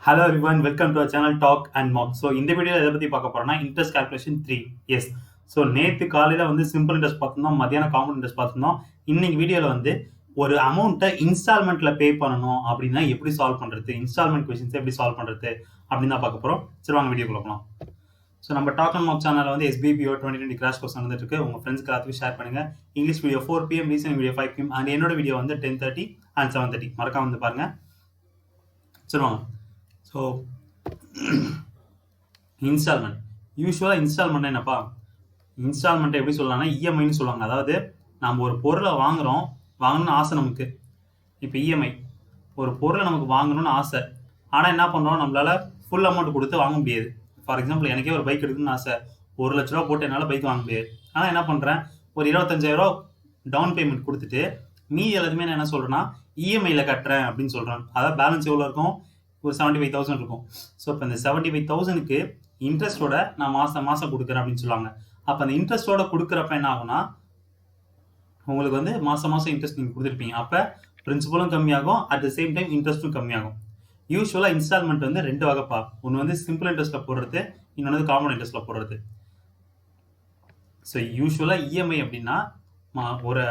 Hello everyone, welcome to our channel Talk and Mock. So இந்த வீடியோல எதை பத்தி பார்க்க போறோம்னா இன்ட்ரெஸ்ட் கால்குலேஷன் 3. எஸ். ஸோ நேற்று காலையில வந்து சிம்பிள் இன்ட்ரெஸ்ட் பார்த்துருந்தோம், மத்தியானம் காம்பவுண்ட் இன்ட்ரெஸ்ட் பார்த்துருந்தோம். இன்னைக்கு வீடியோல வந்து ஒரு அமௌண்ட்டை இன்ஸ்டால்மெண்ட்ல பே பண்ணணும் அப்படின்னா எப்படி சால்வ் பண்றது, இன்ஸ்டால்மெண்ட் கொஸ்டின்ஸ் எப்படி சால்வ் பண்றது அப்படின்னு தான் பார்க்க போறோம். சரி வாங்க வீடியோக்குள்ள போகலாம். ஸோ நம்ம டாக் அண்ட் மாக் சேனலில் வந்து SBPO 2020 கிராஷ் கோர்ஸ் நடந்துட்டு இருக்கு. உங்க ஃப்ரெண்ட்ஸ்க்கு எல்லாத்தையும் ஷேர் பண்ணுங்க. English video 4 PM, reasoning video 5 PM and என்னோட வீடியோ வந்து 10:30 அண்ட் 7:30 மறக்காம வந்து பாருங்க. சரி வாங்க. ஸோ இன்ஸ்டால்மெண்ட் யூஸ்வலாக இன்ஸ்டால்மெண்ட் என்னப்பா, இன்ஸ்டால்மெண்ட் எப்படி சொல்லலாம்னா இஎம்ஐன்னு சொல்லுவாங்க. அதாவது நம்ம ஒரு பொருளை வாங்கணும்னு ஆசை நமக்கு. இப்போ இஎம்ஐ ஒரு பொருளை நமக்கு வாங்கணும்னு ஆசை, ஆனால் என்ன பண்ணுறோம், நம்மளால ஃபுல் அமௌண்ட் கொடுத்து வாங்க முடியாது. ஃபார் எக்ஸாம்பிள் எனக்கே ஒரு பைக் எடுக்கணும்னு ஆசை, 1 லட்ச ரூபா போட்டு என்னால் பைக் வாங்க முடியாது. ஆனால் என்ன பண்ணுறேன், ஒரு 25,000 டவுன் பேமெண்ட் கொடுத்துட்டு மீதி எல்லாத்தையுமே நான் என்ன சொல்கிறேன்னா இஎம்ஐயில் கட்டுறேன் அப்படின்னு சொல்கிறேன். அதாவது பேலன்ஸ் எவ்வளோ இருக்கும், ஒரு 75,000 இருக்கும். ஸோ இப்போ இந்த 75,000க்கு இன்ட்ரெஸ்டோட நான் மாதம் கொடுக்குறேன் அப்படின்னு சொல்லுவாங்க. அப்போ அந்த இன்ட்ரெஸ்டோட கொடுக்குறப்ப என்ன ஆகும்னா, உங்களுக்கு வந்து மாதம் இன்ட்ரெஸ்ட் நீங்கள் கொடுத்துருப்பீங்க. அப்போ பிரின்சிபலும் கம்மியாகும், அட் த சேம் டைம் இன்ட்ரெஸ்ட்டும் கம்மியாகும். யூஸ்வலாக இன்ஸ்டால்மெண்ட் வந்து 2 வகைப்பா. ஒன்று வந்து சிம்பிள் இன்ட்ரெஸ்ட்டில் போடுறது, இன்னொன்று வந்து காம்பவுண்ட் இன்ட்ரெஸ்ட்டில் போடுறது. ஸோ யூஸ்வலாக இஎம்ஐ அப்படின்னா ஒரு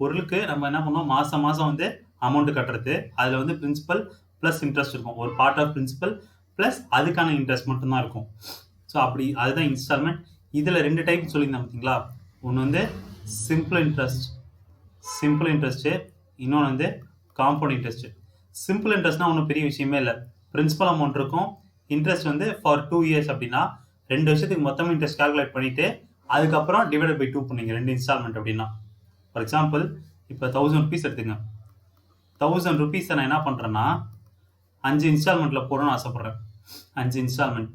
பொருளுக்கு நம்ம என்ன பண்ணுவோம், மாதம் வந்து அமௌண்ட் கட்டுறது. அதில் வந்து பிரின்சிபல் ப்ளஸ் இன்ட்ரெஸ்ட் இருக்கும். ஒரு பார்ட் ஆஃப் பிரின்சிபல் ப்ளஸ் அதுக்கான இன்ட்ரெஸ்ட் மட்டும்தான் இருக்கும். ஸோ அப்படி அதுதான் இன்ஸ்டால்மெண்ட். இதில் 2 டைப் சொல்லியிருந்தேன் பார்த்தீங்களா. ஒன்று வந்து சிம்பிள் இன்ட்ரெஸ்ட்டு, இன்னொன்று வந்து காம்பவுண்ட் இன்ட்ரெஸ்ட்டு. சிம்பிள் இன்ட்ரெஸ்ட்னா ஒன்றும் பெரிய விஷயமே இல்லை. பிரின்சிபல் அமௌண்ட் இருக்கும், இன்ட்ரெஸ்ட் வந்து ஃபார் 2 இயர்ஸ் அப்படின்னா 2 வருஷத்துக்கு மொத்தமாக இன்ட்ரெஸ்ட் கால்குலேட் பண்ணிவிட்டு அதுக்கப்புறம் டிவைடட் பை 2 பண்ணீங்க 2 இன்ஸ்டால்மெண்ட் அப்படின்னா. ஃபார் எக்ஸாம்பிள் இப்போ 1000 rupees எடுத்துங்க. 1000 rupees நான் என்ன பண்ணுறேன்னா 5 இன்ஸ்டால்மெண்ட்டில் போடணும்னு ஆசைப்பட்றேன். 5 installment.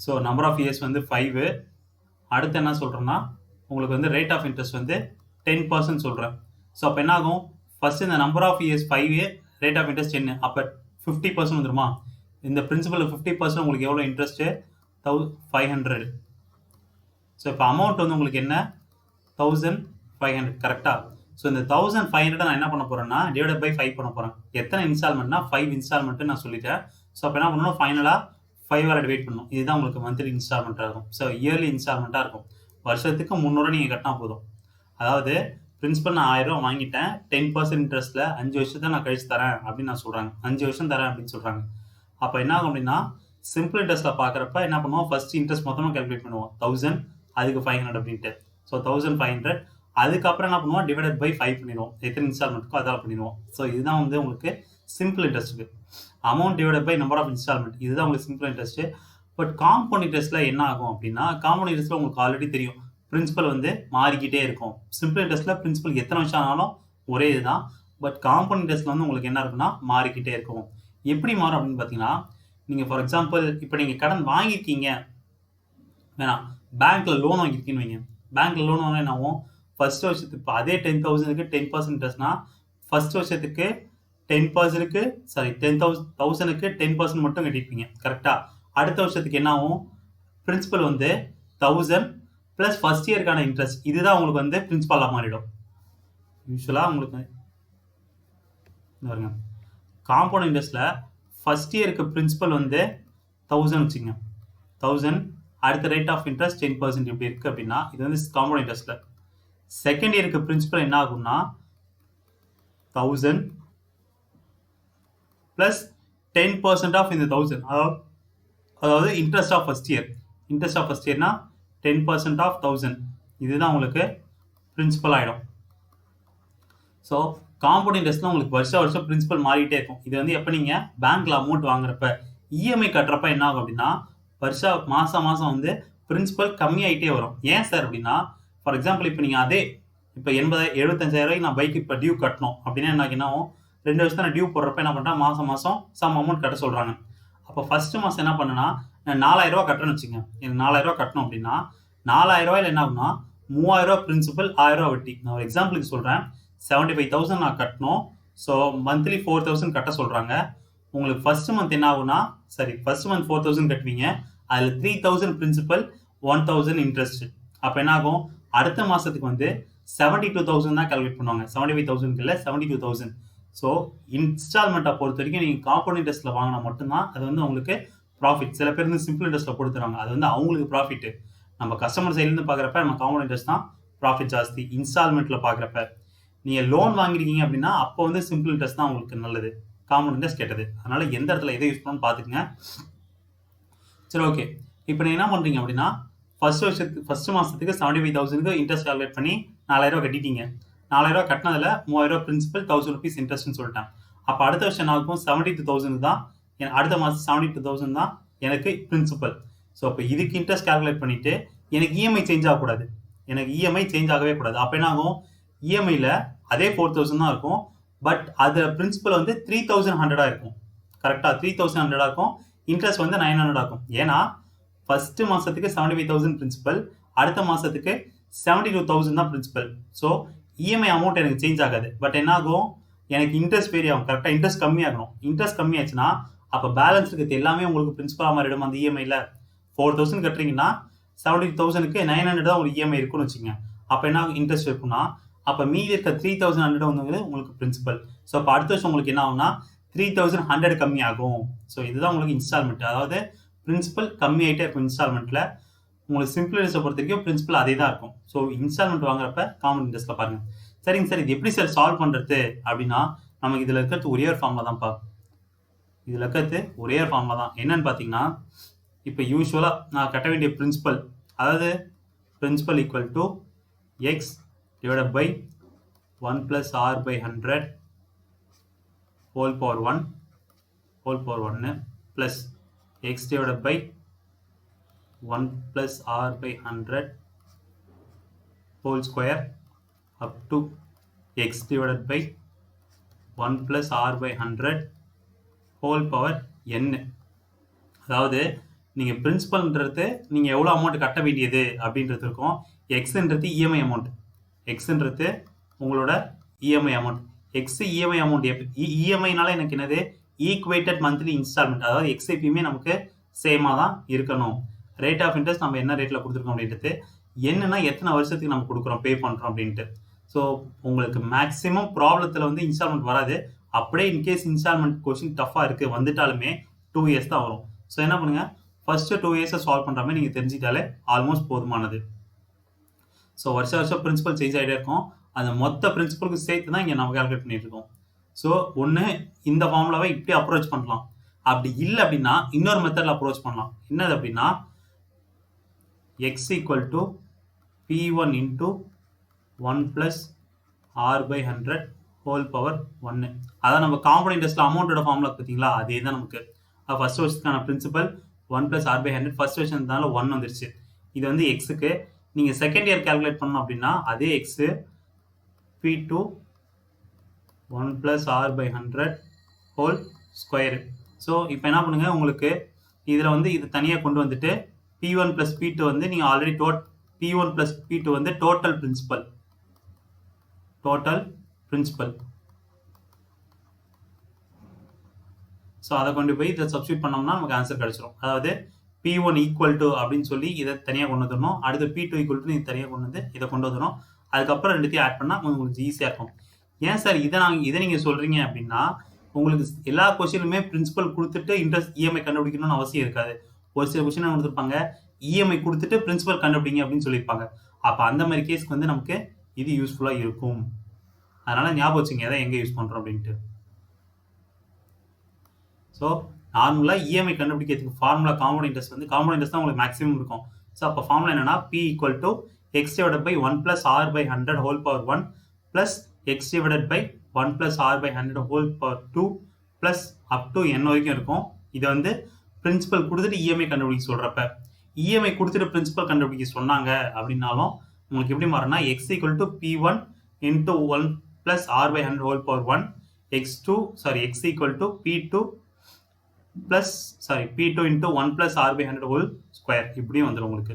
So number of years வந்து 5. அடுத்து என்ன சொல்கிறேன்னா, உங்களுக்கு வந்து ரேட் ஆஃப் இன்ட்ரெஸ்ட் வந்து 10% சொல்கிறேன். ஸோ அப்போ என்ன ஆகும், ஃபஸ்ட்டு இந்த number of years 5, rate of interest 10, அப்போ 50% வந்துருமா. இந்த பிரின்சிபல் 50% உங்களுக்கு எவ்வளோ இன்ட்ரெஸ்ட்டு, 500. ஸோ இப்போ அமௌண்ட் வந்து உங்களுக்கு என்ன, 1500 கரெக்டாக. ஸோ இந்த 1500 நான் என்ன பண்ண போகிறேன்னா டிவைட் பை 5 பண்ண போகிறேன். எத்தனை இன்ஸ்டால்மெண்ட்னா 5 இன்ஸ்டால்மெண்ட்டு நான் சொல்லிட்டேன். ஸோ அப்போ என்ன பண்ணணும், ஃபைனலாக 5 டிவைட் பண்ணணும். இதுதான் உங்களுக்கு மந்த்லி இன்ஸ்டால்மெண்ட்டாக இருக்கும். ஸோ இயர்லி இன்ஸ்டால்மெண்ட்டாக இருக்கும். வருஷத்துக்கு 300 நீங்கள் கட்டினா போதும். அதாவது பிரின்சிபல் நான் 1000 ரூபா வாங்கிட்டேன், 10% இன்ட்ரெஸ்ட்டில் 5 வருஷத்தை நான் கழிச்சு தரேன் அப்படின்னு நான் சொல்கிறாங்க. 5 வருஷம் தரேன் அப்படின்னு சொல்கிறாங்க. அப்போ என்ன ஆகும் அப்படின்னா, சிம்பிள் இன்ட்ரெஸ்ட்டில் பார்க்குறப்ப என்ன பண்ணுவோம், ஃபஸ்ட்டு இன்ட்ரெஸ்ட் மொத்தமாக கேல்குலேட் பண்ணுவோம். 1000 அதுக்கு 500 அப்படின்ட்டு. ஸோ 1500. அதுக்கப்புறம் என்ன பண்ணுவோம், டிவைடட் பை 5 பண்ணிடுவோம். எத்தனை இன்ஸ்டால்மெண்ட்டுக்கோ அதால் பண்ணிடுவோம். ஸோ இதுதான் வந்து உங்களுக்கு சிம்பிள் இன்ட்ரெஸ்ட்டுக்கு. Amount divided by number of instalment, இதுதான் உங்களுக்கு சிம்பிள் இன்ட்ரெஸ்ட்டு. பட் காம்பவுண்ட் இன்ட்ரெஸ்ட்டில் என்ன ஆகும் அப்படின்னா, காம்பவுண்ட் இன்ட்ரெஸ்ட்டில் உங்களுக்கு ஆல்ரெடி தெரியும், பிரின்சிபல் வந்து மாறிக்கிட்டே இருக்கும். சிம்பிள் இன்ட்ரெஸ்ட்டில் பிரின்சிபல் எத்தனை வருஷம் ஆனாலும் ஒரே இதுதான். பட் காம்பவுண்ட் இன்ட்ரெஸ்ட்டில் வந்து உங்களுக்கு என்ன இருக்குன்னா மாறிக்கிட்டே இருக்கும். எப்படி மாறும் அப்படின்னு பார்த்தீங்கன்னா, நீங்கள் ஃபார் எக்ஸாம்பிள் இப்போ நீங்கள் கடன் வாங்கியிருக்கீங்க, வேணாம் பேங்க்கில் லோன் வாங்கியிருக்கீங்கன்னு வைங்க. பேங்க்கில் லோன் வாங்கினா என்ன ஆகும், ஃபர்ஸ்ட் வருஷத்துக்கு இப்போ அதே 10,000க்கு 10% இன்ட்ரெஸ்ட்னா ஃபர்ஸ்ட் வருஷத்துக்கு 10%க்கு 10,000க்கு 10% மட்டும் கட்டியிருப்பீங்க கரெக்டாக. அடுத்த வருஷத்துக்கு என்ன ஆகும், பிரின்சிபல் வந்து 1000 ப்ளஸ் ஃபர்ஸ்ட் இயருக்கான இன்ட்ரெஸ்ட், இதுதான் உங்களுக்கு வந்து பிரின்சிபலாக மாறிடும். யூஸ்வலாக உங்களுக்கு காம்பவுண்ட் இன்ட்ரெஸ்ட்டில் ஃபர்ஸ்ட் இயருக்கு பிரின்சிபல் வந்து 1000 வச்சுங்க, 1000. அடுத்த ரேட் ஆஃப் இன்ட்ரெஸ்ட் 10% இப்படி இருக்குது அப்படின்னா இது வந்து காம்பவுண்ட் இன்ட்ரெஸ்ட்டில். செகண்ட் இயருக்கு பிரின்சிபல் என்ன ஆகும்னா 1000 ப்ளஸ் 10% ஆஃப் இந்த 1000, அதாவது interest of first year. Interest of first இயர்னா 10% ஆஃப் 1000, இதுதான் உங்களுக்கு பிரின்சிபல் ஆகிடும். ஸோ காம்பவுண்ட் இன்ட்ரெஸ்ட்ல உங்களுக்கு வருஷம் பிரின்சிபல் மாறிட்டே இருக்கும். இது வந்து எப்போ நீங்கள் பேங்க்கில் அமௌண்ட் வாங்குறப்ப இஎம்ஐ கட்டுறப்ப என்ன ஆகும் அப்படின்னா, மாதம் வந்து பிரின்சிபல் கம்மியாகிட்டே வரும். ஏன் சார் அப்படின்னா, ஃபார் எக்ஸாம்பிள் இப்போ நீங்கள் அதே இப்போ 75,000 நான் பைக்கு இப்போ டியூ கட்டணும் அப்படின்னா என்ன ஆகும், 2 வருஷம் நான் டியூ போடுறப்ப என்ன பண்ணுறேன், மாதம் சம் அமௌண்ட் கட்ட சொல்கிறாங்க. அப்போ ஃபஸ்ட்டு மாதம் என்ன பண்ணுன்னா, நான் 4,000 ரூபா கட்டுறேன்னு வச்சுங்க. எனக்கு 4,000 ரூபா கட்டணும் அப்படின்னா 4,000 ரூபாயில் என்ன ஆகும்னா 3,000 ரூபா பிரின்சிபல், 1000 ரூபா வட்டி. நான் ஒரு எக்ஸாம்பிளுக்கு சொல்கிறேன், 75,000 நான் கட்டணும். ஸோ மந்த்லி 4,000 கட்ட சொல்கிறாங்க. உங்களுக்கு ஃபர்ஸ்ட் மந்த் என்ன ஆகும்னா, ஃபர்ஸ்ட் மந்த் 4,000 கட்டுவீங்க, அதில் 3,000 பிரின்சிபல், 1,000 இன்ட்ரெஸ்ட். அப்போ என்ன ஆகும், அடுத்த மாதத்துக்கு வந்து 72,000 தான் கால்குலேட் பண்ணுவாங்க. 75,000 இல்லை 72,000. ஸோ இன்ஸ்டால்மெண்ட்டை பொறுத்த வரைக்கும் நீங்கள் காம்பவுண்ட் இன்ட்ரெஸ்ட்டில் வாங்கினா மட்டும்தான் அது வந்து உங்களுக்கு ப்ராஃபிட். சில பேர் வந்து சிம்பிள் இன்ட்ரெஸ்ட்டில் கொடுத்துறாங்க, அது வந்து அவங்களுக்கு ப்ராஃபிட்டு. நம்ம கஸ்டமர் சைட்லேருந்து பார்க்குறப்ப நம்ம காம்பவுண்ட் இன்ட்ரெஸ்ட் தான் ப்ராஃபிட் ஜாஸ்தி. இன்ஸ்டால்மெண்ட்டில் பார்க்குறப்ப நீங்கள் லோன் வாங்கிருக்கீங்க அப்படின்னா அப்போ வந்து சிம்பிள் இன்ட்ரெஸ்ட் தான் உங்களுக்கு நல்லது, காம்பவுண்ட் இன்ட்ரெஸ்ட் கெட்டது. அதனால் எந்த இடத்துல எதை யூஸ் பண்ணணும்னு பார்த்துக்குங்க. சரி, ஓகே. இப்போ நீங்கள் என்ன பண்ணுறீங்க அப்படின்னா ஃபர்ஸ்ட் மாதத்துக்கு 75,000க்கு இன்ட்ரெஸ்ட் கால்குலேட் பண்ணி 4,000 கட்டிட்டீங்க. 4,000 கட்டினதில் 3,000 பிரின்சிபல், 1,000 rupees இன்ட்ரெஸ்ட்னு சொல்லிட்டேன். அப்போ அடுத்த வருஷம் என்ன ஆகும்? 72,000 தான் அடுத்த மாதம் 72,000 தான் எனக்கு பிரின்சிபல். ஸோ அப்போ இதுக்கு இன்ட்ரெஸ்ட் கால்குலேட் பண்ணிவிட்டு எனக்கு இஎம்ஐ சேஞ்ச் ஆகக்கூடாது. எனக்கு இஎம்ஐ சேஞ்ச் ஆகவே கூடாது. அப்போ என்ன ஆகும்? இஎம்ஐயில் அதே 4,000 தான் இருக்கும். பட் அதில் பிரின்சிபல் வந்து 3,100 இருக்கும். கரெக்டாக 3,100 இருக்கும். இன்ட்ரெஸ்ட் வந்து 900 ஆகும். ஏன்னா ஃபர்ஸ்ட் மாதத்துக்கு 75,000 பிரின்சிபல், அடுத்த மாதத்துக்கு 72,000 தான் பிரின்சிபல். ஸோ இஎம்ஐ அமௌண்ட் எனக்கு சேஞ்ச் ஆகாது. பட் என்ன ஆகும்? எனக்கு இன்ட்ரெஸ்ட் வேரி ஆகும். கரெக்டாக இன்ட்ரெஸ்ட் கம்மியாகணும். இன்ட்ரெஸ்ட் கம்மியாச்சுன்னா அப்போ பேலன்ஸ் இருக்கிறது எல்லாமே உங்களுக்கு பிரின்சிபலாக மாறிடும். அந்த இஎம்ஐயில் 4,000 கட்டுறீங்கன்னா 70,000க்கு 900 தான் உங்களுக்கு இஎம்ஐ இருக்குன்னு வச்சுங்க. அப்போ என்ன இன்ட்ரெஸ்ட் இருக்குன்னா அப்போ மீதி இருக்க 3,100 வந்து உங்களுக்கு பிரின்சிபல். ஸோ அப்போ அடுத்த வருஷம் உங்களுக்கு என்ன ஆகும்னா 3,100 கம்மியாகும். ஸோ இதுதான் உங்களுக்கு இன்ஸ்டால்மெண்ட். அதாவது பிரின்சிபல் கம்மியாகிட்டே இருக்கும் இன்ஸ்டால்மெண்ட்டில். உங்களுக்கு சிம்பிள் இன்ட்ரெஸ்ட்டை பொறுத்த வரைக்கும் பிரின்சிபல் அதே தான் இருக்கும். ஸோ இன்ஸ்டால்மெண்ட் வாங்குறப்ப காம்பவுண்ட் இன்ட்ரெஸ்ட்டில் பாருங்கள். சரிங்க சார், இது எப்படி சார் சால்வ் பண்ணுறது அப்படின்னா நமக்கு இதில் இருக்கிறது ஒரே ஒரு ஃபார்முலா தான்ப்பா. இதில் இருக்கிறது ஒரே ஒரு ஃபார்முலா தான். என்னன்னு பார்த்தீங்கன்னா இப்போ யூஸ்வலாக நான் கட்ட வேண்டிய பிரின்சிபல், அதாவது principal equal to x divided by 1 + r/100 whole power 1 plus x divided by 1 + r/100 whole square up to x divided by 1 + r/100 whole power n. அதாவது நீங்கள் பிரின்சிபல்ன்றது நீங்கள் எவ்வளோ அமௌண்ட் கட்ட வேண்டியது அப்படின்றது இருக்கும். எக்ஸ்ன்றது இஎம்ஐ அமௌண்ட். எக்ஸ்ன்றது உங்களோட EMI amount. X EMI amount. இஎம்ஐனால எனக்கு என்னது? Equated monthly instalment. அதாவது எக்ஸ் எப்பயுமே நமக்கு சேமாக தான் இருக்கணும். ரேட் ஆஃப் இன்ட்ரெஸ்ட் நம்ம என்ன ரேட்டில் கொடுத்துருக்கோம் அப்படின்றது, என்னன்னா எத்தனை வருஷத்துக்கு நம்ம கொடுக்குறோம், பே பண்ணுறோம் அப்படின்ட்டு. ஸோ உங்களுக்கு மேக்ஸிமம் ப்ராப்ளத்தில் வந்து இன்ஸ்டால்மெண்ட் வராது. அப்படியே இன்கேஸ் இன்ஸ்டால்மெண்ட் கொஸ்டின் டஃப்பாக இருக்குது வந்துட்டாலுமே 2 years தான் வரும். ஸோ என்ன பண்ணுங்கள், ஃபர்ஸ்ட்டு 2 years சால்வ் பண்ணுற மாதிரி நீங்கள் தெரிஞ்சிட்டாலே ஆல்மோஸ்ட் போதுமானது. ஸோ வருஷம் பிரின்சிபல் சேஞ்ச் ஆகிட்டே இருக்கும். அந்த மொத்த பிரின்சிபலுக்கு சேர்த்து தான் இங்கே நம்ம கால்குலேட் பண்ணிட்டு இருக்கோம். ஸோ ஒன்று இந்த ஃபார்முலாவை இப்படி அப்ரோச் பண்ணலாம். அப்படி இல்லை அப்படின்னா இன்னொரு மெத்தடில் அப்ரோச் பண்ணலாம். என்னது அப்படின்னா X equal to P1 into 1 + r/100 whole power 1. அதான் நம்ம காம்பவுண்ட் இன்ட்ரெஸ்ட்ல அமௌண்ட்டோட ஃபார்முலா பார்த்தீங்களா, அதே தான் நமக்கு. ஃபர்ஸ்ட் வருஷத்துக்கான பிரின்சிபல் 1 + r/100 ஃபர்ஸ்ட் வருஷத்துனால 1 வந்துருச்சு. இது வந்து எக்ஸுக்கு. நீங்கள் செகண்ட் இயர் கால்குலேட் பண்ணணும் அப்படின்னா அதே x P2 1 + r/100 whole square. So இப்போ என்ன பண்ணுங்க, உங்களுக்கு இதில் வந்து இது தனியாக கொண்டு வந்துட்டு P1 + P2 வந்து நீங்கள் ஆல்ரெடி P1 + P2 வந்து டோட்டல் பிரின்சிபல். ஸோ அதை கொண்டு போய் இதை சப்ஸ்டியூட் பண்ணோம்னா நமக்கு ஆன்சர் கிடைச்சிடும். அதாவது P1 ஈக்குவல் டு அப்படின்னு சொல்லி இதை தனியாக கொண்டு வந்துடணும். அடுத்து P2 ஈக்குவல் டு இது தனியாக கொண்டு வந்து இதை கொண்டு வந்துடும். அதுக்கப்புறம் ரெண்டுத்தையும் ஆட் பண்ணால் உங்களுக்கு ஈஸியாக இருக்கும். ஏன் சார் இதை நீங்கள் சொல்கிறீங்க அப்படின்னா உங்களுக்கு எல்லா கொஸ்டினுமே பிரின்சிபல் கொடுத்துட்டு இன்ட்ரெஸ்ட் இஎம்ஐ கண்டுபிடிக்கணும்னு அவசியம் இருக்காது. ஒரு சில கொஸ்டின் கொடுத்துருப்பாங்க இஎம்ஐ கொடுத்துட்டு பிரின்சிபல் கண்டுபிடிங்க அப்படின்னு சொல்லியிருப்பாங்க. அப்போ அந்த மாதிரி கேஸ்க்கு வந்து நமக்கு இது யூஸ்ஃபுல்லாக இருக்கும். அதனால் ஞாபகம் வச்சுங்க எதை எங்கே யூஸ் பண்ணுறோம் அப்படின்ட்டு. ஸோ நார்மலாக இஎம்ஐ கண்டுபிடிக்கிறதுக்கு ஃபார்முலா காம்பவுண்ட் இன்ட்ரெஸ்ட் வந்து காம்பவுண்ட் இன்ட்ரெஸ்ட் தான் உங்களுக்கு மேக்ஸிமம் இருக்கும். ஸோ அப்போ ஃபார்முலா என்னன்னா P equal to x divided by 1 + r/100 whole power 1 plus x divided by 1 + r/100 whole power 2 plus up to n வரைக்கும் இருக்கும். இதை வந்து பிரின்சிபல் கொடுத்துட்டு இஎம்ஐ கண்டுபிடிக்க சொல்கிறப்ப, இஎம்ஐ கொடுத்துட்டு பிரின்சிபல் கண்டுபிடிக்க சொன்னாங்க அப்படின்னாலும் உங்களுக்கு எப்படி மாறும்னா X equal to P1 into 1 + r/100 whole power 1 X equal to P2 into 1 + r/100 whole square இப்படியும் வந்துடும் உங்களுக்கு.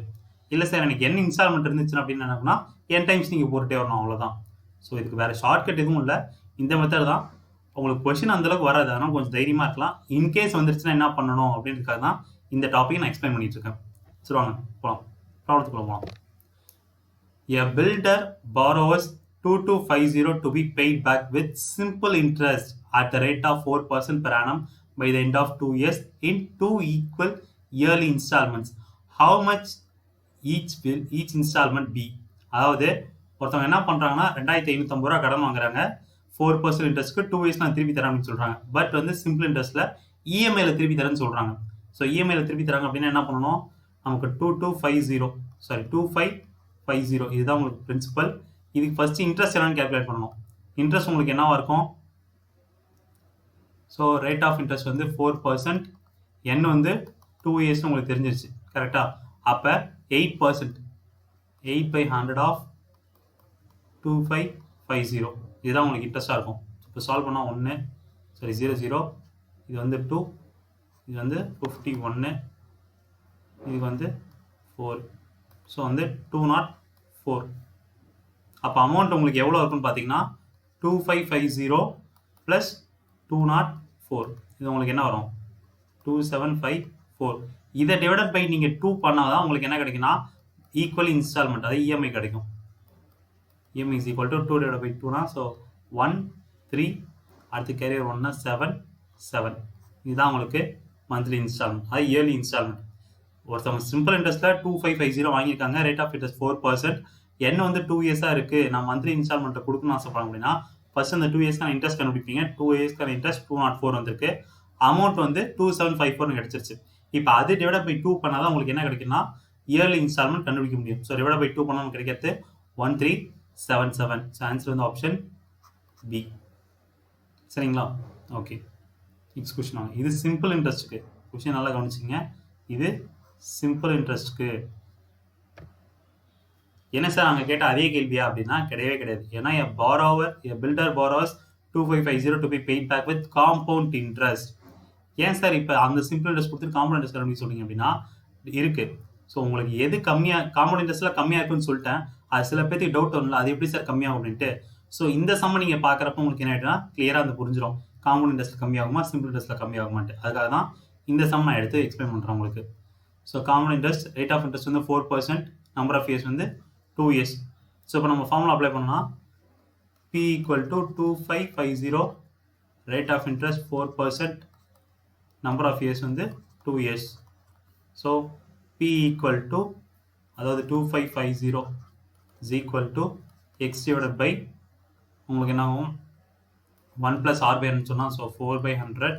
இல்லை சார் எனக்கு n இன்ஸ்டால்மெண்ட் இருந்துச்சுன்னா அப்படின்னு என்னன்னா n டைம்ஸ் நீங்கள் போட்டுட்டே வரணும், அவ்வளோதான். ஸோ இதுக்கு வேறு ஷார்ட்கட் எதுவும் இல்லை. இந்த மெத்தட் தான். உங்களுக்கு கொஸ்டின் அந்தளவுக்கு வராது, ஆனால் கொஞ்சம் தைரியமாக இருக்கலாம். இன்கேஸ் வந்துருச்சுன்னா என்ன பண்ணணும் அப்படின்றதுக்காக தான் இந்த டாப்பிக்கை நான் எக்ஸ்பிளைன் பண்ணிட்டு இருக்கேன். சரி வாங்க போகலாம், ப்ராப்ளத்துக்குள்ள போகலாம். A builder borrows 2250 to be paid back with simple interest at the rate of 4% per annum by the end of 2 years in 2 equal yearly installments. How much each installment be? அதாவது ஒருத்தவங்க என்ன பண்றாங்கன்னா 2550 ரூபா கடன் வாங்குறாங்க 4% இன்ட்ரெஸ்ட்க்கு 2 இயர்ஸ் நான் திருப்பி தரேன் அப்படின்னு சொல்றாங்க. பட் வந்து சிம்பிள் இன்ட்ரெஸ்ட்ல இஎம்ஐல திருப்பி தரேன்னு சொல்றாங்க. ஸோ இஎம்ஐல திருப்பி தராங்க அப்படின்னா என்ன பண்ணணும், நமக்கு 2550 இதுதான் உங்களுக்கு பிரின்சிபல். இதுக்கு ஃபர்ஸ்ட் இன்ட்ரெஸ்ட் என்னன்னு கேல்குலேட் பண்ணணும். இன்ட்ரெஸ்ட் உங்களுக்கு என்னவா இருக்கும், ஸோ ரேட் ஆஃப் இன்ட்ரெஸ்ட் வந்து 4%, என் வந்து 2 இயர்ஸ் உங்களுக்கு தெரிஞ்சிருச்சு கரெக்டா. அப்போ 8%, 8/100 ஆஃப் 2550 இதுதான் உங்களுக்கு இன்ட்ரெஸ்டாக இருக்கும். இப்போ சால்வ் பண்ணால் 0 இது வந்து 2, இது வந்து 51, இது வந்து 4, ஸோ வந்து 204. அப்போ அமௌண்ட் உங்களுக்கு எவ்வளோ இருக்குன்னு பார்த்தீங்கன்னா 2550 ப்ளஸ் 204, இது உங்களுக்கு என்ன வரும் 2754. இதை டிவைடட் பை நீங்கள் 2 பண்ணால் தான் உங்களுக்கு என்ன கிடைக்குன்னா ஈக்குவல் இன்ஸ்டால்மெண்ட், அதாவது இஎம்ஐ கிடைக்கும். EMI is equal to 2 divide by 2னா ஸோ 1 3, அடுத்து கேரியர் 1னா 7 7, இதுதான் உங்களுக்கு மந்த்லி இன்ஸ்டால்மெண்ட், அது இயர்லி இன்ஸ்டால்மெண்ட். ஒருத்தவங்க சிம்பிள் இன்ட்ரெஸ்ட்டில் 2550 வாங்கியிருக்காங்க, ரேட் ஆஃப் இன்ட்ரெஸ்ட் 4%, என்ன வந்து 2 இயர்ஸாக இருக்குது, நான் மந்த்லி இன்ஸ்டால்மெண்ட்டை கொடுக்கணும்னு ஆசைப்படுறேன் அப்படின்னா ஃபர்ஸ்ட் அந்த 2 இயர்ஸ்க்கான இன்ட்ரெஸ்ட் கண்டுபிடிப்பீங்க. 2 இயர்ஸ்க்கான இன்ட்ரெஸ்ட் 204 வந்திருக்கு, அமௌண்ட் வந்து 2754 கிடைச்சிருச்சு. இப்போ அது டிவைட் பை 2 பண்ணால் தான் உங்களுக்கு என்ன கிடைக்குன்னா இயர்லி இன்ஸ்டால்மெண்ட் கண்டுபிடிக்க முடியும். ஸோ டிவைட் பை 2 பண்ணால் கிடைக்கிறது 1377. ஸோ ஆன்சர் வந்து ஆப்ஷன் பி. சரிங்களா, ஓகே. நெக்ஸ்ட் கொஸ்டின் வாங்க. இது சிம்பிள் இன்ட்ரெஸ்ட்டுக்கு கொஸ்டின் நல்லா கவனிச்சிங்க. இது சிம்பிள் இன்ட்ரெஸ்ட்டுக்கு என்ன சார் நாங்கள் கேட்ட அதே கேள்வியா அப்படின்னா கிடையவே கிடையாது. ஏன்னா filter borrows 2550 to be paid back with compound interest. ஏன் சார் இப்போ அந்த சிம்பிள் இன்ட்ரெஸ்ட் கொடுத்துட்டு காம்பவுண்ட் இன்ட்ரெஸ்ட் அப்படின்னு சொல்றீங்க அப்படின்னா இருக்கு. ஸோ உங்களுக்கு எது கம்மியாக காம்பவுண்ட் இன்ட்ரெஸ்ட்ல கம்மியாக இருக்குன்னு சொல்லிட்டேன். அது சில பேருக்கு டவுட் வரல, அது எப்படி சார் கம்மியாகும் அப்படின்ட்டு. ஸோ இந்த சம்ம நீங்கள் பார்க்குறப்ப உங்களுக்கு என்ன ஆகிடும்னா கிளியராக அந்த புரிஞ்சிடும், காம்பவுண்ட் இன்ட்ரெஸ்ட் கம்மியாகுமா சிம்பிள் இன்ட்ரெஸ்ட்ல கம்மியாகுமான்ட்டு. அதுக்காக தான் இந்த சம் நான் எடுத்து எக்ஸ்பிளைன் பண்ணுறேன் உங்களுக்கு. So compound interest rate of interest வந்து 4%, நம்பர் ஆஃப் இயர்ஸ் வந்து 2 இயர்ஸ். ஸோ இப்போ நம்ம ஃபார்முலா அப்ளை பண்ணோம்னா P equal to 2550, rate of interest 4%, number of years வந்து 2 years. So P equal to, அதாவது 2550 is equal to x divided by உங்களுக்கு என்ன ஆகும் 1 plus r by சொன்னா so 4/100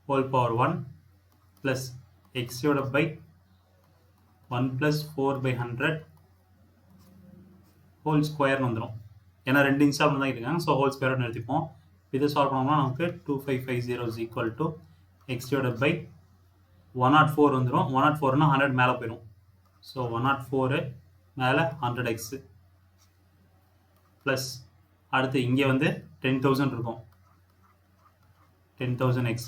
whole power 1 plus x divided by 1 plus 4/100 whole ஸ்கொயர்னு வந்துடும். ஏன்னா 2 instalment தான் இருக்காங்க, ஸோ ஹோல் ஸ்கொயர்னு எடுத்துப்போம். இதை சால்வ் பண்ணோம்னா நமக்கு 2550 is equal to x divided by 104 வந்துடும். 104னா 100 மேலே போயிடும். ஸோ 104 மேலே 100x ப்ளஸ் அடுத்து இங்கே வந்து 10,000 இருக்கும், 10,000x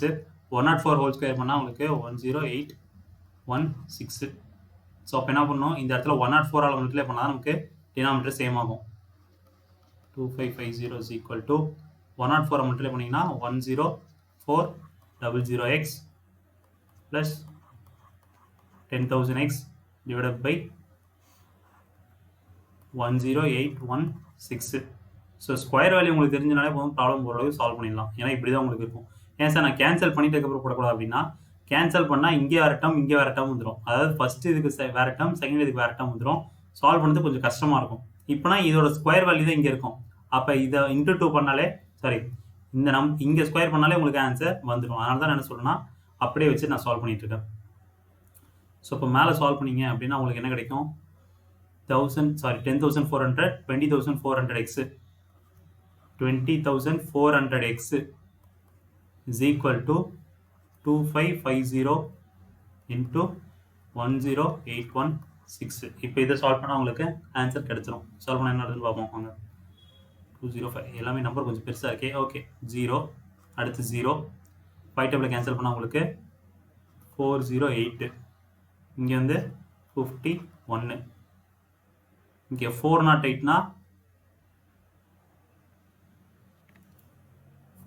104 ஹோல் ஸ்கொயர் பண்ணால் உங்களுக்கு 10816. ஸோ அப்போ என்ன பண்ணணும், இந்த இடத்துல 104 ஆல் மல்டிப்ளை பண்ணால் நமக்கு டினாமினேட்டர் சேம் ஆகும். 2550 is equal to 104 மல்டிப்ளை பண்ணிங்கன்னா 10400x plus 10,000x divided by 10816. So square value உங்களுக்கு தெரிஞ்சனாலே போதும், ப்ராப்ளம் ஓரளவு சால்வ் பண்ணிடலாம். ஏன்னா இப்படி தான் உங்களுக்கு இருக்கும். ஏன் சார் நான் கேன்சல் பண்ணிட்டதுக்கப்புறம் போடக்கூடாது அப்படின்னா, கேன்சல் பண்ணால் இங்கே வேறு டேர்ம் இங்கே வேறு டேர்ம் வந்துடும். அதாவது ஃபர்ஸ்ட் இதுக்கு வேறு டேர்ம், செகண்ட் இதுக்கு வேறு டேர்ம் வந்துடும். சால்வ் பண்ணுறது கொஞ்சம் கஷ்டமாக இருக்கும். இப்போனா இதோட ஸ்கொயர் வேல்யூ தான் இங்கே இருக்கும். அப்போ இதை இன்ட்டு 2 பண்ணாலே இந்த இங்கே ஸ்கொயர் பண்ணாலே உங்களுக்கு ஆன்சர் வந்துடும். அதனால தான் நான் என்ன சொல்கிறேன்னா அப்படியே வச்சு நான் சால்வ் பண்ணிட்டு இருக்கேன். ஸோ இப்போ மேலே சால்வ் பண்ணீங்க அப்படின்னா உங்களுக்கு என்ன கிடைக்கும், 10,400 20,400x 20,400x is equal to 2550 into 10816. இப்போ இதை சால்வ் பண்ணால் உங்களுக்கு ஆன்சர் கிடைச்சிடும். சால்வ் பண்ண என்ன இருக்குன்னு பார்ப்போம் வாங்க. 205 எல்லாமே நம்பர் கொஞ்சம் பெருசாக இருக்கே. ஓகே 0 அடுத்து 0 5 டேபிள் கேன்சல் பண்ணால் உங்களுக்கு 408, இங்கே வந்து 51, இங்கே 408னா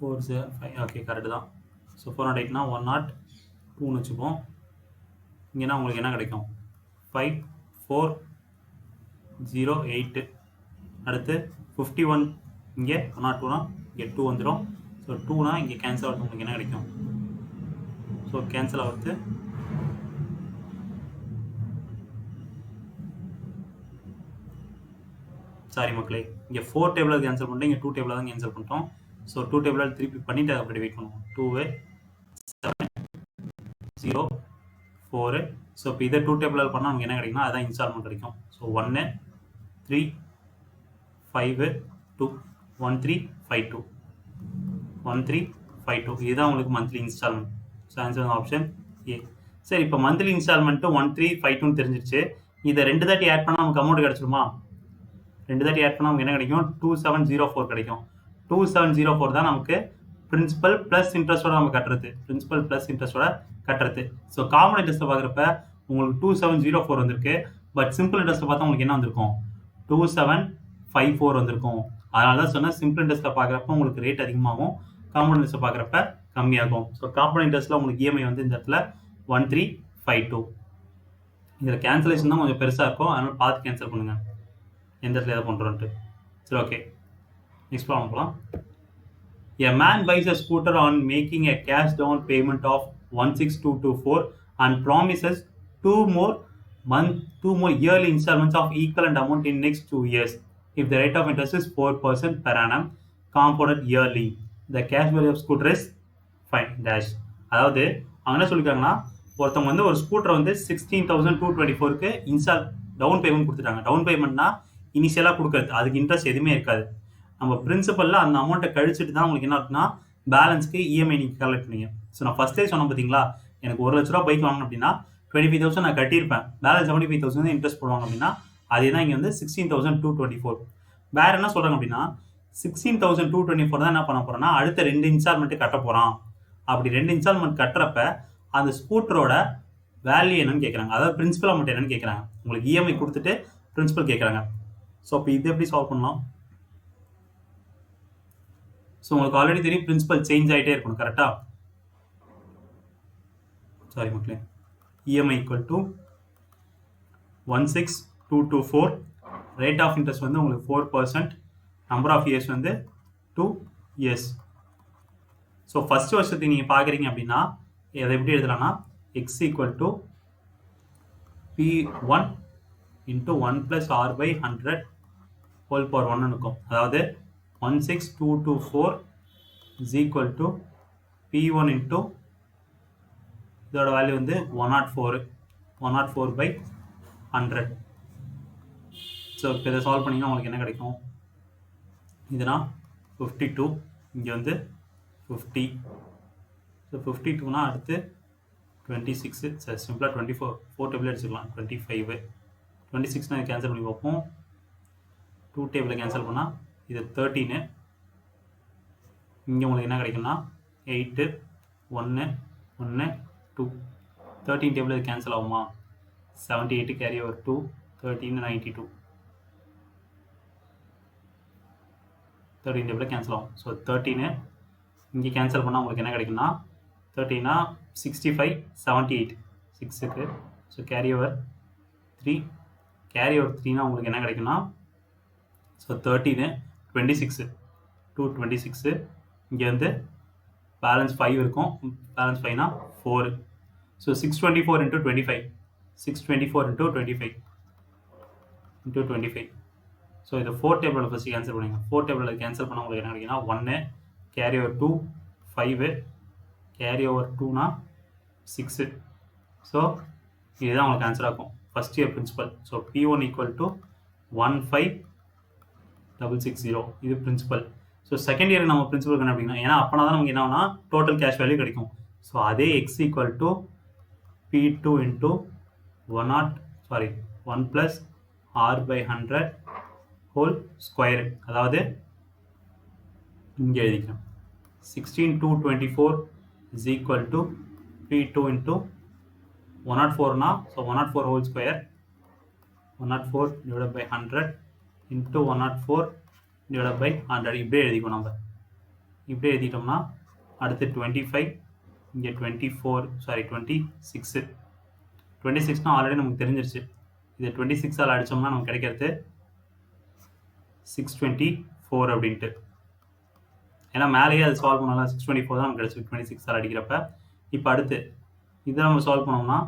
405 ஓகே கரெக்டு தான். ஸோ 408னா 102ன்னு வச்சுப்போம். இங்கேனா உங்களுக்கு என்ன கிடைக்கும் 5408. அடுத்து 51 இங்கே 102னா இங்கே 2 வந்துடும். ஸோ 2னா இங்கே கேன்சல் ஆகிறது உங்களுக்கு என்ன கிடைக்கும்? ஸோ கேன்சல் ஆகிறது சாரி மக்களே, இங்கே 4 டேபிளாக கேன்சல் பண்ணிட்டோம், இங்கே 2 டேபிளாக தான் கேன்சல் பண்ணிட்டோம். ஸோ 2 டேபிளாக திருப்பி பண்ணிவிட்டு அதை அப்படி வெயிட் பண்ணுவோம். 2 7 0 4. ஸோ இப்போ இதை 2 டேபிளாக பண்ணால் நமக்கு என்ன கிடைக்கும்னா அதான் இன்ஸ்டால்மெண்ட் கிடைக்கும். ஸோ 1 3 5 2 1 3 5 2 1 3 5 2 இதுதான் உங்களுக்கு monthly installment. So answer option A. சரி, இப்போ மந்த்லி இன்ஸ்டால்மெண்ட்டு 1 3 5 2 தெரிஞ்சிருச்சு. இதை 2 தாட்டி ஆட் பண்ணால் நமக்கு அமௌண்ட் கிடச்சிருமா? 2 தாட்டி ஆட் பண்ணால் நமக்கு என்ன கிடைக்கும்? 2704 கிடைக்கும். 2704 தான் நமக்கு பிரின்சிபல் ப்ளஸ் இன்ட்ரெஸ்ட்டோட நம்ம கட்டுறது. பிரின்சிபல் ப்ளஸ் இன்ட்ரெஸ்ட்டோட கட்டுறது. ஸோ காமன் இன்ட்ரெஸ்ட்டை பார்க்குறப்ப உங்களுக்கு 2704 வந்திருக்கு. பட் சிம்பிள் இன்ட்ரெஸ்ட்டை பார்த்தா உங்களுக்கு என்ன வந்திருக்கும்? 2754 வந்திருக்கும். அதனால தான் சொன்னால் சிம்பிள் இன்ட்ரெஸ்ட்டை பார்க்குறப்ப உங்களுக்கு ரேட் அதிகமாகும், காம்பவுண்ட் இன்ட்ரெஸ்ட்டை பார்க்குறப்ப கம்மியாகும். ஸோ காம்பவுண்ட் இன்ட்ரெஸ்ட்டில் உங்களுக்கு இஎம்ஐ வந்து இந்த இடத்துல 1352. இதில் கேன்சலேஷன் தான் கொஞ்சம் பெருசாக இருக்கும், அதனால் பார்த்து கேன்சல் பண்ணுங்கள் எந்த இடத்துல எதை பண்ணுறோன்ட்டு. சரி, ஓகே, நெக்ஸ்ட் ப்ராப்ளம் போகலாம். A man buys a scooter on making a cash down payment of 16224 and promises two more yearly installments of equivalent amount in next 2 years. If the rate of interest is 4% per annum compounded yearly, the cash value of scooter is fine dash. அதாவது அவங்க என்ன சொல்லியிருக்காங்கன்னா, ஒருத்தவங்க வந்து ஒரு scooter வந்து 16,224க்கு down payment கொடுத்துட்டாங்க. Down பேமெண்ட்னா இனிஷியலாக கொடுக்குறது, அதுக்கு இன்ட்ரெஸ்ட் எதுவுமே இருக்காது. நம்ம பிரின்சிபலில் அந்த அமௌண்ட்டை கழிச்சுட்டு தான் உங்களுக்கு என்ன இருக்குன்னா பேலன்ஸ்க்கு இஎம்ஐ நீங்கள் கலெக்ட் பண்ணீங்க. ஸோ நான் ஃபஸ்ட்டே சொன்னேன் பார்த்தீங்களா, எனக்கு 1 லட்ச ரூபா பைக் வாங்கணும் அப்படின்னா 25,000 நான் கட்டியிருப்பேன், பேலன்ஸ் 75,000 இன்ட்ரெஸ்ட் போடுவாங்க அப்படின்னா அதே தான் இங்கே வந்து 16,224. வேறு என்ன சொல்கிறாங்க அப்படின்னா 16,224 தான் என்ன பண்ண போகிறோன்னா அடுத்த 2 இன்ஸ்டால்மெண்ட்டு கட்ட போகிறான். அப்படி 2 இன்ஸ்டால்மெண்ட் கட்டுறப்ப அந்த ஸ்கூட்டரோட வேல்யூ என்னன்னு கேட்குறாங்க, அதாவது பிரின்சிபல் அமௌண்ட் என்னன்னு கேட்குறாங்க. உங்களுக்கு இஎம்ஐ கொடுத்துட்டு பிரின்சிபல் கேட்குறாங்க. ஸோ அப்போ இது எப்படி சால்வ் பண்ணலாம்? ஸோ உங்களுக்கு ஆல்ரெடி தெரியும் பிரின்சிபல் சேஞ்ச் ஆகிட்டே இருக்கணும், கரெக்டாக? சாரி மக்களே, EMI equal to 16224, rate of interest வந்து உங்களுக்கு 4%, நம்பர் ஆஃப் இயர்ஸ் வந்து 2 years. ஸோ ஃபஸ்ட்டு வருஷத்துக்கு நீங்கள் பார்க்குறீங்க அப்படின்னா அதை எப்படி எழுதலாம்னா X equal to P1 into 1 + R/100 whole power 1 இருக்கும். அதாவது 16224 is equal to P1 into இதோட வேல்யூ வந்து 104/100. ஸோ இப்போ இதை சால்வ் பண்ணிங்கன்னா உங்களுக்கு என்ன கிடைக்கும்? இதுனா 52, இங்கே வந்து 50. ஸோ 52னா அடுத்து 26, சரி சிம்பிளாக 4 டேபிள் எடுத்துக்கலாம். 25 26னா இதை கேன்சல் பண்ணி பார்ப்போம். 2 டேபிளை கேன்சல் பண்ணால் இது 13. இங்கே உங்களுக்கு என்ன கிடைக்குன்னா 8 1 1 2. 13 டேபிள் இது கேன்சல் ஆகுமா? 78 கேரி ஓவர் 2 13 92. 13 டேபிள் கேன்சல் ஆகும். ஸோ 13 இங்கே கேன்சல் பண்ணால் உங்களுக்கு என்ன கிடைக்குன்னா 13னா 65 78 6க்கு. So carry over 3 carry over 3னா உங்களுக்கு என்ன கிடைக்குன்னா ஸோ 13 26 226. இங்கே வந்து பேலன்ஸ் 5 இருக்கும், பேலன்ஸ் 5னா 4. ஸோ 624 × 25 624 × 25 × 25. ஸோ இதை 4 டேபிளில் ஃபஸ்ட்டு கேன்சல் பண்ணுங்க. 4 டேபிளில் கேன்சல் பண்ணால் உங்களுக்கு என்ன கிடைக்குன்னா 1 கேரி ஓவர் 2 5 கேரி ஓவர் 2னா 6. ஸோ இதுதான் உங்களுக்கு ஆன்சர் ஆகும் first year principal. So P1 equal to 15660 இது பிரின்சிபல். ஸோ செகண்ட் இயருக்கு நம்ம பிரின்சிபல் கணக்கு அப்படின்னா ஏன்னா அப்போனா தான் நமக்கு என்ன ஆகுனா டோட்டல் கேஷ் வேல்யூ கிடைக்கும். ஸோ அதே X equal to P2 into 1 + R/100 whole square. அதாவது இங்கே எழுதிக்கிறேன் 16224 is equal to P2 into 104னா so 104 whole square 104 divided by 100 into 104 divided by 100. இப்படியே எழுதிக்கணும். நம்ம இப்படியே எழுதிட்டோம்னா அடுத்து 25 இங்கே 26னா ஆல்ரெடி நமக்கு தெரிஞ்சிருச்சு. இது 26ஆல் அடித்தோம்னா நமக்கு கிடைக்கிறது 624 அப்படின்ட்டு. ஏன்னா மேலேயே அது சால்வ் பண்ணலாம் 624 தான் நமக்கு கிடச்சிருக்கு 26 அடிக்கிறப்ப. இப்போ அடுத்து இதை நம்ம சால்வ் பண்ணோம்னா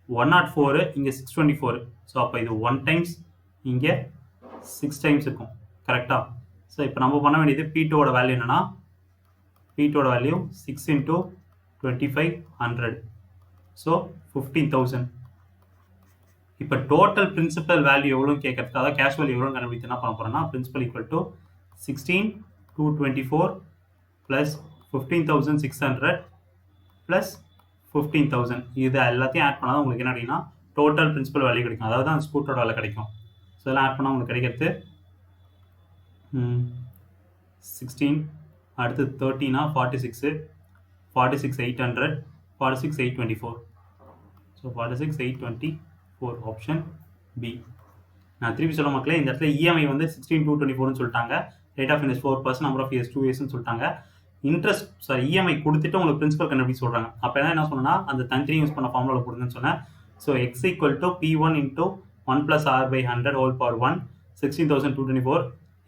104 இங்கே 624. ஸோ அப்போ இது 1 டைம்ஸ் இங்கே 6 டைம்ஸ் இருக்கும் கரெக்டாக. ஸோ இப்போ நம்ம பண்ண வேண்டியது P2ஓட வேல்யூ என்னன்னா P2ஓட வேல்யூ 6 × 2500. ஸோ 15,000. இப்போ டோட்டல் பிரின்சிபல் வேல்யூ எவ்வளோன்னு கேட்கறதுக்கு அதாவது கேஷ் வேல்யூ எவ்வளோன்னு கண்டுபிடித்து என்ன பண்ண போகிறோம்னா principal equal to 16,224 plus 15,600 plus 15,000. இது எல்லாத்தையும் ஆட் பண்ணால் உங்களுக்கு என்ன அப்படின்னா டோட்டல் பிரின்சிபல் வேல்யூ கிடைக்கும். அதாவது அந்த ஸ்கூட்டரோட வேலை கிடைக்கும். ஸோ இதெல்லாம் ஆட் பண்ணால் உங்களுக்கு கிடைக்கிறது 16 அடுத்து 30னா 46 46,800 46,824. So 46,824 option B. நான் திருப்பி சொல்ல மக்களே இந்த இடத்துல இஎம்ஐ வந்து 16,224 சொல்லிட்டாங்க. Rate of interest 4%, number of years 2 இயர்ஸ்னு சொல்லிட்டாங்க. இன்ட்ரெஸ்ட் இஎம்ஐ கொடுத்துட்டு உங்களுக்கு பிரின்சிபல் கண்டுபிடிச்சு சொல்கிறாங்க. அப்போ என்ன சொன்னா அந்த தனித்தனி யூஸ் பண்ண ஃபார்முலா கொடுங்கன்னு சொன்னேன். So X equal to P1 × 1 + R/100 whole power 1 16,224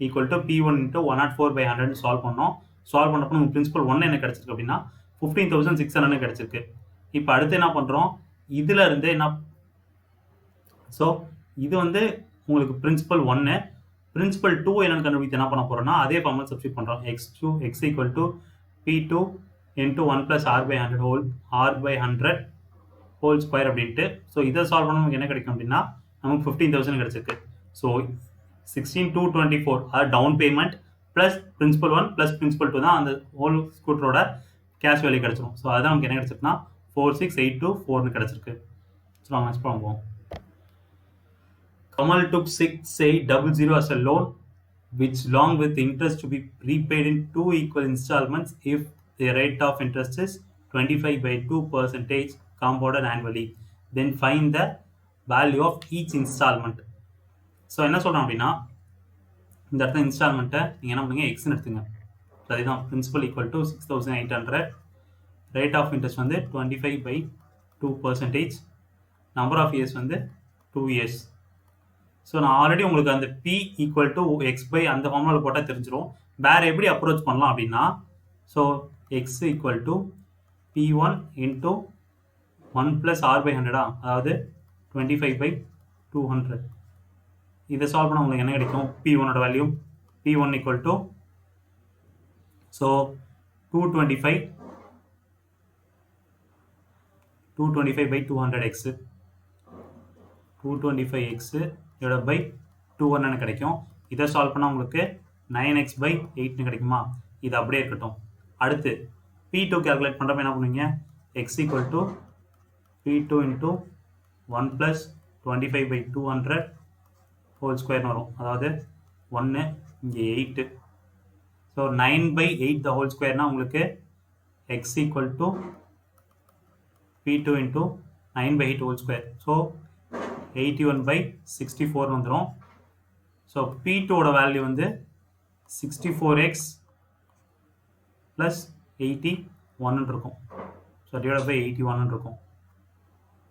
equal to P1 × 104/100 solve பண்ணோம். சால்வ் பண்ணப்போ நமக்கு பிரின்சிபல் 1 என்ன கிடச்சிருக்கு அப்படின்னா 15,600 கிடச்சிருக்கு. இப்போ அடுத்து என்ன பண்ணுறோம் இதில் இருந்து என்ன ஸோ இது வந்து உங்களுக்கு பிரின்சிபல் 1. பிரின்சிபல் 2 என்னன்னு கண்டுபிடித்து என்ன பண்ண போகிறோம்னா அதே ஃபார்முலா சப்ஸ்டிட் பண்ணுறோம். X equal to P2 × 1 + R/100 whole square அப்படின்ட்டு. ஸோ இதை சால்வ் பண்ண நமக்கு என்ன கிடைக்கும் அப்படின்னா நமக்கு 15,000 கிடச்சிருக்கு. ஸோ 16,224 அதாவது down payment plus principal 1 plus principal 2 தான் அந்த ஹோல் ஸ்கூட்டரோட கேஷ் வேல்யூ கிடச்சிரும். ஸோ அதுதான் நமக்கு என்ன கிடச்சிருக்குன்னா 46,824 கிடச்சிருக்கு. ஸோ நாங்கள் நெக்ஸ்ட் ப்ராப்ளம் போவோம். Kamal took 6,800 as a loan, which along with interest to be repaid in 2 equal installments if the rate of interest is 25/2% compounded annually. Then find the value of each installment. So என்ன சொல்கிறோம் அப்படின்னா இந்த இடத்துல இன்ஸ்டால்மெண்ட்டை நீங்கள் என்ன பண்ணுங்க எக்ஸ்ன்னு எடுத்துங்க. அதுதான் principal equal to 6,800. Rate of interest வந்து 25/2%. நம்பர் ஆஃப் இயர்ஸ் வந்து 2 இயர்ஸ். ஸோ நான் ஆல்ரெடி உங்களுக்கு அந்த P ஈக்குவல் டு X/, அந்த ஃபார்முலாவில் போட்டால் தெரிஞ்சிடும். வேறு எப்படி அப்ரோச் பண்ணலாம் அப்படின்னா so X equal to P1 × 1 + R/100 அதாவது 25/200. இதை சால்வ் பண்ண உங்களுக்கு என்ன கிடைக்கும் P1ஓட value P1 equal to so 225/200x 225x divided by 200 கிடைக்கும். இதை சால்வ் பண்ணால் உங்களுக்கு 9x/8 கிடைக்குமா. இது அப்படியே இருக்கட்டும். அடுத்து P2 கால்குலேட் பண்ணுறப்ப என்ன பண்ணுவீங்க x equal to P2 × 1 + 25/200 whole ஸ்கொயர்னு வரும். அதாவது 1 இங்கே 8. ஸோ 9/8 த ஹோல் ஸ்கொயர்னா உங்களுக்கு x equal to P2 × 9/8 whole square. So 81/64 வந்துடும். ஸோ P2ஓட வேல்யூ வந்து 64x + 81 இருக்கும். ஸோ டிவைட் பை 81 இருக்கும்.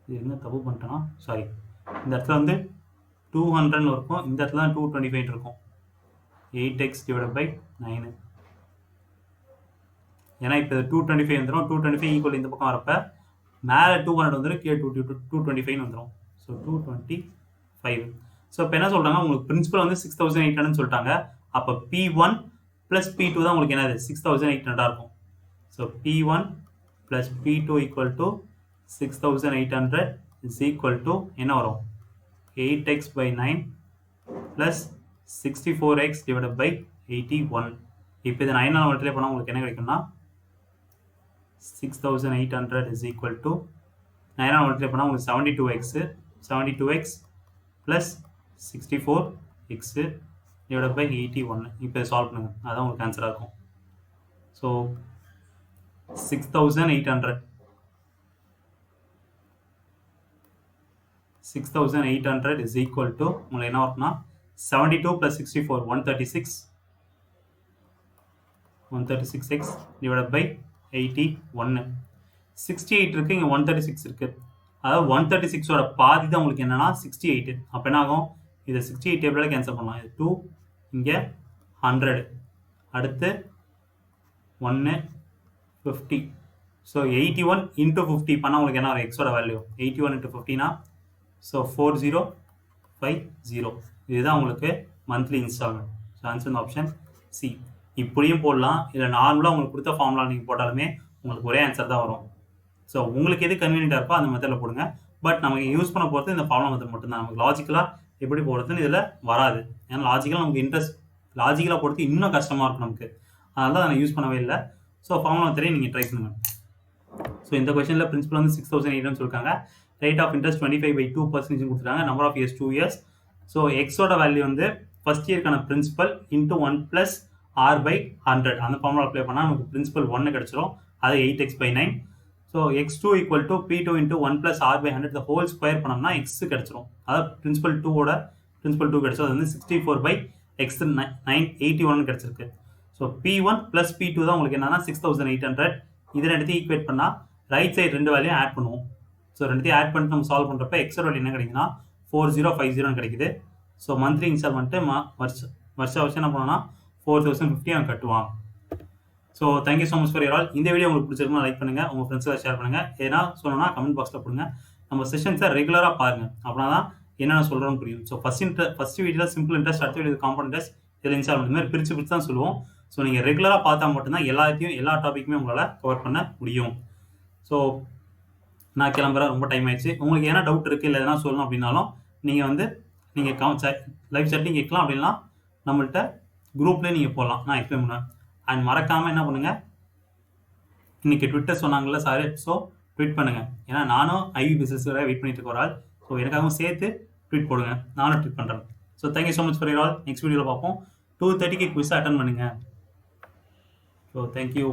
இது என்ன தப்பு பண்ணிட்டேன்னா சாரி இந்த இடத்துல வந்து 200 இருக்கும். இந்த இடத்துல தான் 225 இருக்கும். 8x divided by 9. ஏன்னா இப்போ 225 வந்துடும். 225 ஈக்குவல் இந்த பக்கம் வரப்போ மேலே 200 வந்துடும், கீழே 225 வந்துடும். ஸோ 225. ஸோ இப்போ என்ன சொல்கிறாங்க உங்களுக்கு பிரின்சிபல் வந்து 6,800 சொல்லிட்டாங்க. அப்போ P1 + P2 தான் உங்களுக்கு என்னது 6,800 இருக்கும். So P1 + P2 equal to 6,800 is equal to என்ன வரும் 8x/9 + 64x divided by 81. இப்போ இதை 9 மல்டிப்ளை பண்ணால் உங்களுக்கு என்ன கிடைக்கும்னா 6,800 இஸ் ஈக்குவல் டு 9 மல்டிப்ளை பண்ணால் உங்களுக்கு 72x + 64x divided by 81. இப்போ சால்வ் பண்ணுங்க, அதான் உங்களுக்கு ஆன்சராக இருக்கும். ஸோ 6,800 is equal to உங்களுக்கு என்ன வரும்னா 72 + 64 136x divided by 81. 68 இருக்கு, இங்கே 136 இருக்கு. அதாவது 136ஓட பாதி தான் உங்களுக்கு என்னன்னா 68. அப்போ என்ன ஆகும் இதை 68 டேபிளில் கேன்சல் பண்ணலாம். இது 2 இங்கே 100, அடுத்து 1 50. ஸோ 81 இன்ட்டு 50 பண்ணால் உங்களுக்கு என்ன வரும் எக்ஸோட வேல்யூ 81 இன்ட்டு 50னா ஸோ 4050. இதுதான் உங்களுக்கு மந்த்லி இன்ஸ்டால்மெண்ட். ஸோ ஆன்சர் இந்த ஆப்ஷன் சி. இப்படியும் போடலாம், இல்லை நார்மலாக உங்களுக்கு கொடுத்த ஃபார்முலா நீங்கள் போட்டாலுமே உங்களுக்கு ஒரே ஆன்சர் தான் வரும். ஸோ உங்களுக்கு எது கன்வீனியன்ட்டாக இருக்கோ அந்த மெத்தடில் போடுங்க. பட் நமக்கு யூஸ் பண்ண போகிறது இந்த ஃபார்முலா மெத்தட் மட்டும்தான். நமக்கு லாஜிக்கலாக எப்படி போடுறதுன்னு இதில் வராது. ஏன்னா லாஜிக்கலாக நமக்கு லாஜிக்கலாக போடுறது இன்னும் கஷ்டமாக இருக்கும் நமக்கு. அதனால தான் நான் யூஸ் பண்ணவே இல்லை. ஸோ ஃபார்முலா மெத்தடே நீங்கள் ட்ரை பண்ணுங்கள். ஸோ இந்த கொஸ்டினில் பிரின்சிபல் வந்து 6008 சொல்லியிருக்காங்க. ரேட் ஆஃப் இன்ட்ரெஸ்ட் 25/2% கொடுத்துருக்காங்க. Number of years 2 years. So எக்ஸோட வேல்யூ வந்து ஃபர்ஸ்ட் இயர்க்கான பிரின்சிபல் இன்ட்டு 1 + r/100. அந்த ஃபார்முலா அப்ளை பண்ணால் நமக்கு பிரின்சிபல் 1 கிடச்சிரும். அது 8x/9. So x2 = p2 × 1 + r/100 the whole square பண்ணோம்னா x கிடச்சிரும். அதாவது பிரின்சிபல் 2 கிடச்சது. அது வந்து 64/981 கிடச்சிருக்கு. ஸோ p1 + p2 தான் உங்களுக்கு என்னன்னா 6800. இதை ரெண்டுத்தையும் ஈக்குவேட் பண்ணால் ரைட் சைடு ரெண்டு வேல்யூயும் ஆட் பண்ணுவோம். ஸோ ரெண்டுத்தையும் ஆட் பண்ணிட்டு நம்ம சால்வ் பண்ணுறப்ப எக்ஸோட வேல்யூ என்ன கிடைக்குதுன்னா 4050 கிடைக்குது. ஸோ மந்த்லி இன்ஸ்டால்மெண்ட்டு வருஷம் என்ன பண்ணோம்னா 4050 அவன் கட்டுவான். So thank you so much for your all. இந்த வீடியோ உங்களுக்கு பிடிச்சிருக்குன்னா லைக் பண்ணுங்கள், உங்கள் ஃப்ரெண்ட்ஸுக்கு ஷேர் பண்ணுங்கள். ஏன்னா சொல்லணும்னா கமெண்ட் பாக்ஸில் போடுங்க. நம்ம செஷன்ஸை ரெகுலராக பாருங்கள், அப்படின்னா தான் என்னென்ன சொல்கிறோன்னு புரியும். ஸோ ஃபஸ்ட் வீடியோவில் சிம்பிள் இன்ட்ரெஸ்ட், அடுத்த வீடியோ காம்பவுண்ட் இன்ட்ரெஸ்ட், இதில் இன்ஸ்டால்மெண்ட், இந்த மாதிரி பிரித்து தான் சொல்லுவோம். ஸோ நீங்கள் ரெகுலராக பார்த்தா மட்டும்தான் எல்லா டாப்பிக்குமே உங்களால் கவர் பண்ண முடியும். ஸோ நான் கிளம்புறேன், ரொம்ப டைம் ஆயிடுச்சு. உங்களுக்கு என்ன டவுட் இருக்குது இல்லை எதனா சொல்லணும் அப்படின்னாலும் நீங்கள் லைவ் சாட்டிங் கேட்கலாம். அப்படின்னா நம்மள்கிட்ட குரூப்லேயே நீங்கள் போடலாம், நான் எக்ஸ்பிளைன் பண்ணுவேன். அண்ட் மறக்காமல் என்ன பண்ணுங்கள், இன்றைக்கி ட்விட்டர் சொன்னாங்கல்ல சார், ஸோ ட்வீட் பண்ணுங்கள். ஏன்னா நானும் ஐவி பிஸ்னஸ் வரை வெயிட் பண்ணிட்டு இருக்க ஒரு ஆள். ஸோ எனக்காகவும் சேர்த்து ட்வீட் போடுங்க, நானும் ட்வீட் பண்ணுறேன். So thank you so much for your all. Next வீடியோவில் பார்ப்போம். 2:30 குவிஸை அட்டன் பண்ணுங்கள். So thank you.